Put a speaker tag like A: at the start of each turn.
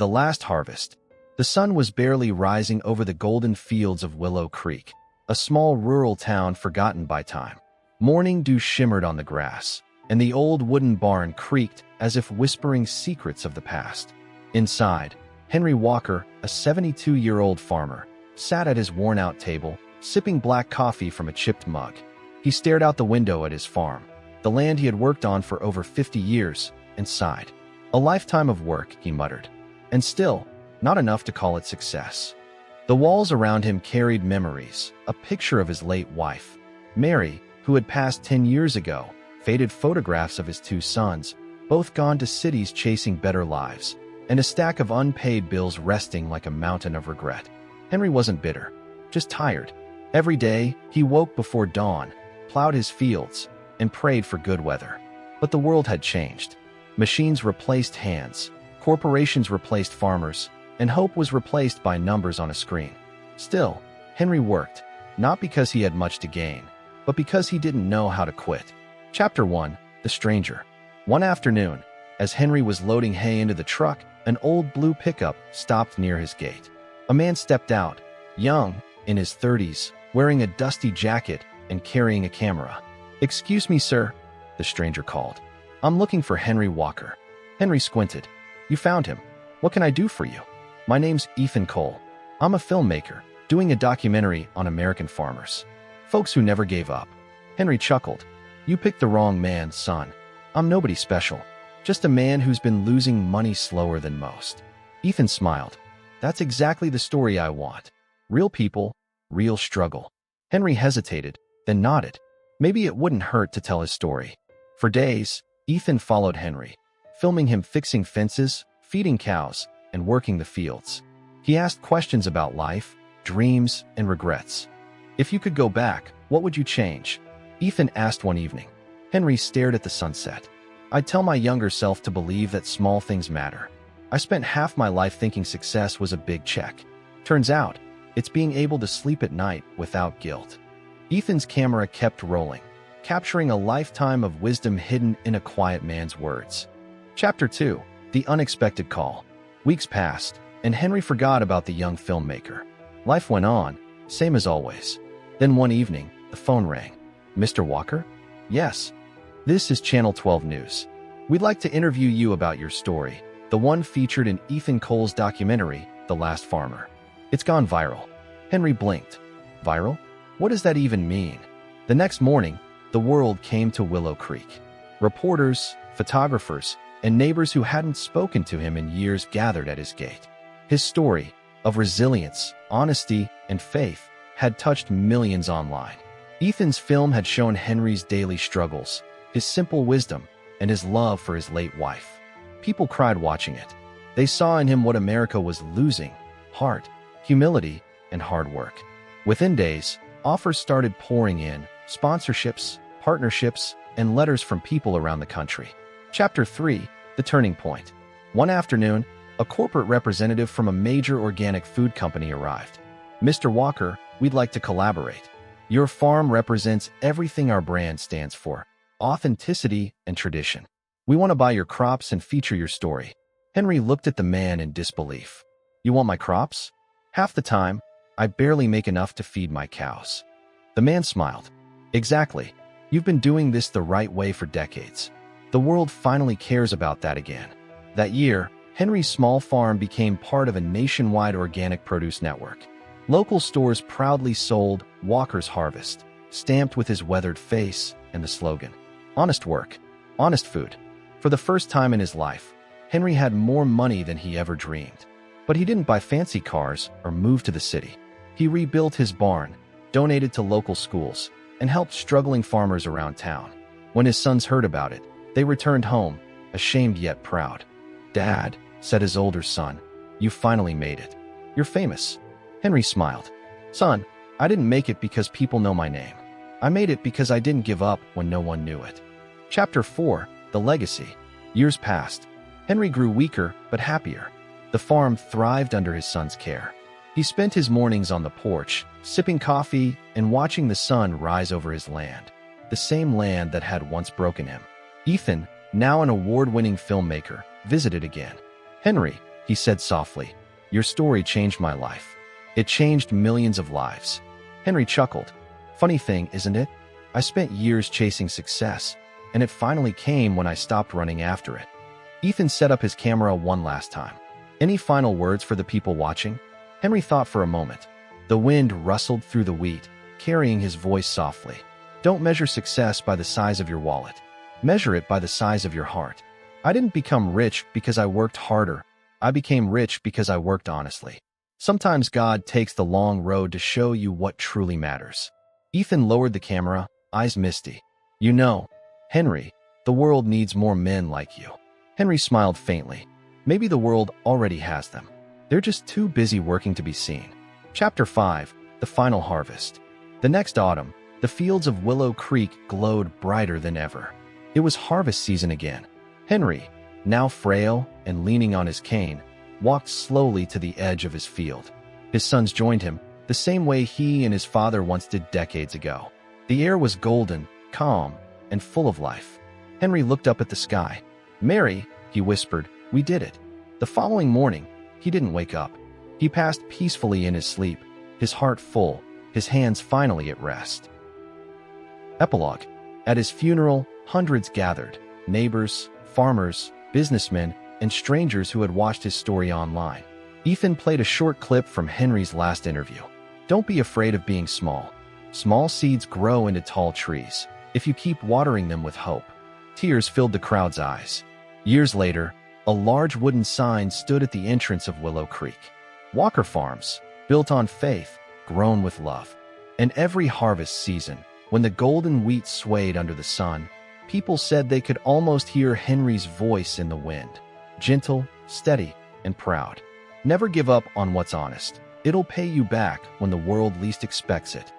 A: The last harvest. The sun was barely rising over the golden fields of Willow Creek, a small rural town forgotten by time. Morning dew shimmered on the grass, and the old wooden barn creaked as if whispering secrets of the past. Inside, Henry Walker, a 72-year-old farmer, sat at his worn-out table, sipping black coffee from a chipped mug. He stared out the window at his farm, the land he had worked on for over 50 years, and sighed. A lifetime of work, he muttered, and still, not enough to call it success. The walls around him carried memories, a picture of his late wife, Mary, who had passed 10 years ago, faded photographs of his two sons, both gone to cities chasing better lives, and a stack of unpaid bills resting like a mountain of regret. Henry wasn't bitter, just tired. Every day, he woke before dawn, plowed his fields, and prayed for good weather. But the world had changed. Machines replaced hands, corporations replaced farmers, and hope was replaced by numbers on a screen. Still, Henry worked, not because he had much to gain, but because he didn't know how to quit. Chapter 1. The Stranger. One afternoon, as Henry was loading hay into the truck, an old blue pickup stopped near his gate. A man stepped out, young, in his 30s, wearing a dusty jacket and carrying a camera. "Excuse me, sir," the stranger called. "I'm looking for Henry Walker." Henry squinted. "You found him. What can I do for you?" "My name's Ethan Cole. I'm a filmmaker, doing a documentary on American farmers. Folks who never gave up." Henry chuckled. "You picked the wrong man, son. I'm nobody special. Just a man who's been losing money slower than most." Ethan smiled. "That's exactly the story I want. Real people, real struggle." Henry hesitated, then nodded. Maybe it wouldn't hurt to tell his story. For days, Ethan followed Henry, filming him fixing fences, feeding cows, and working the fields. He asked questions about life, dreams, and regrets. "If you could go back, what would you change?" Ethan asked one evening. Henry stared at the sunset. "I'd tell my younger self to believe that small things matter. I spent half my life thinking success was a big check. Turns out, it's being able to sleep at night without guilt." Ethan's camera kept rolling, capturing a lifetime of wisdom hidden in a quiet man's words. Chapter 2. The Unexpected Call. Weeks passed, and Henry forgot about the young filmmaker. Life went on, same as always. Then one evening, the phone rang. "Mr. Walker?" "Yes. This is Channel 12 News. We'd like to interview you about your story, the one featured in Ethan Cole's documentary, The Last Farmer. It's gone viral." Henry blinked. "Viral? What does that even mean?" The next morning, the world came to Willow Creek. Reporters, photographers, and neighbors who hadn't spoken to him in years gathered at his gate. His story, of resilience, honesty, and faith, had touched millions online. Ethan's film had shown Henry's daily struggles, his simple wisdom, and his love for his late wife. People cried watching it. They saw in him what America was losing: heart, humility, and hard work. Within days, offers started pouring in, sponsorships, partnerships, and letters from people around the country. Chapter 3. The Turning Point. One afternoon, a corporate representative from a major organic food company arrived. "Mr. Walker, we'd like to collaborate. Your farm represents everything our brand stands for: authenticity and tradition. We want to buy your crops and feature your story." Henry looked at the man in disbelief. "You want my crops? Half the time, I barely make enough to feed my cows." The man smiled. "Exactly. You've been doing this the right way for decades. The world finally cares about that again." That year, Henry's small farm became part of a nationwide organic produce network. Local stores proudly sold Walker's Harvest, stamped with his weathered face and the slogan, "Honest work, honest food." For the first time in his life, Henry had more money than he ever dreamed. But he didn't buy fancy cars or move to the city. He rebuilt his barn, donated to local schools, and helped struggling farmers around town. When his sons heard about it, they returned home, ashamed yet proud. "Dad," said his older son, "you finally made it. You're famous." Henry smiled. "Son, I didn't make it because people know my name. I made it because I didn't give up when no one knew it." Chapter 4. The Legacy. Years passed. Henry grew weaker but happier. The farm thrived under his son's care. He spent his mornings on the porch, sipping coffee and watching the sun rise over his land, the same land that had once broken him. Ethan, now an award-winning filmmaker, visited again. "Henry, he said softly. Your story changed my life. It changed millions of lives. Henry chuckled. Funny thing, isn't it? I spent years chasing success, and it finally came when I stopped running after it. Ethan set up his camera one last time. Any final words for the people watching? Henry thought for a moment. The wind rustled through the wheat, carrying his voice softly. Don't measure success by the size of your wallet. Measure it by the size of your heart. I didn't become rich because I worked harder. I became rich because I worked honestly. Sometimes God takes the long road to show you what truly matters. Ethan lowered the camera, eyes misty. You know, Henry, the world needs more men like you. Henry smiled faintly. Maybe the world already has them. They're just too busy working to be seen. Chapter 5. The Final Harvest. The next autumn, the fields of Willow Creek glowed brighter than ever. It was harvest season again. Henry, now frail and leaning on his cane, walked slowly to the edge of his field. His sons joined him, the same way he and his father once did decades ago. The air was golden, calm, and full of life. Henry looked up at the sky. Mary, he whispered, we did it. The following morning, he didn't wake up. He passed peacefully in his sleep, his heart full, his hands finally at rest. Epilogue. At his funeral, hundreds gathered, neighbors, farmers, businessmen, and strangers who had watched his story online. Ethan played a short clip from Henry's last interview. Don't be afraid of being small. Small seeds grow into tall trees, if you keep watering them with hope. Tears filled the crowd's eyes. Years later, a large wooden sign stood at the entrance of Willow Creek. Walker Farms, built on faith, grown with love. And every harvest season, when the golden wheat swayed under the sun, people said they could almost hear Henry's voice in the wind. Gentle, steady, and proud. Never give up on what's honest. It'll pay you back when the world least expects it.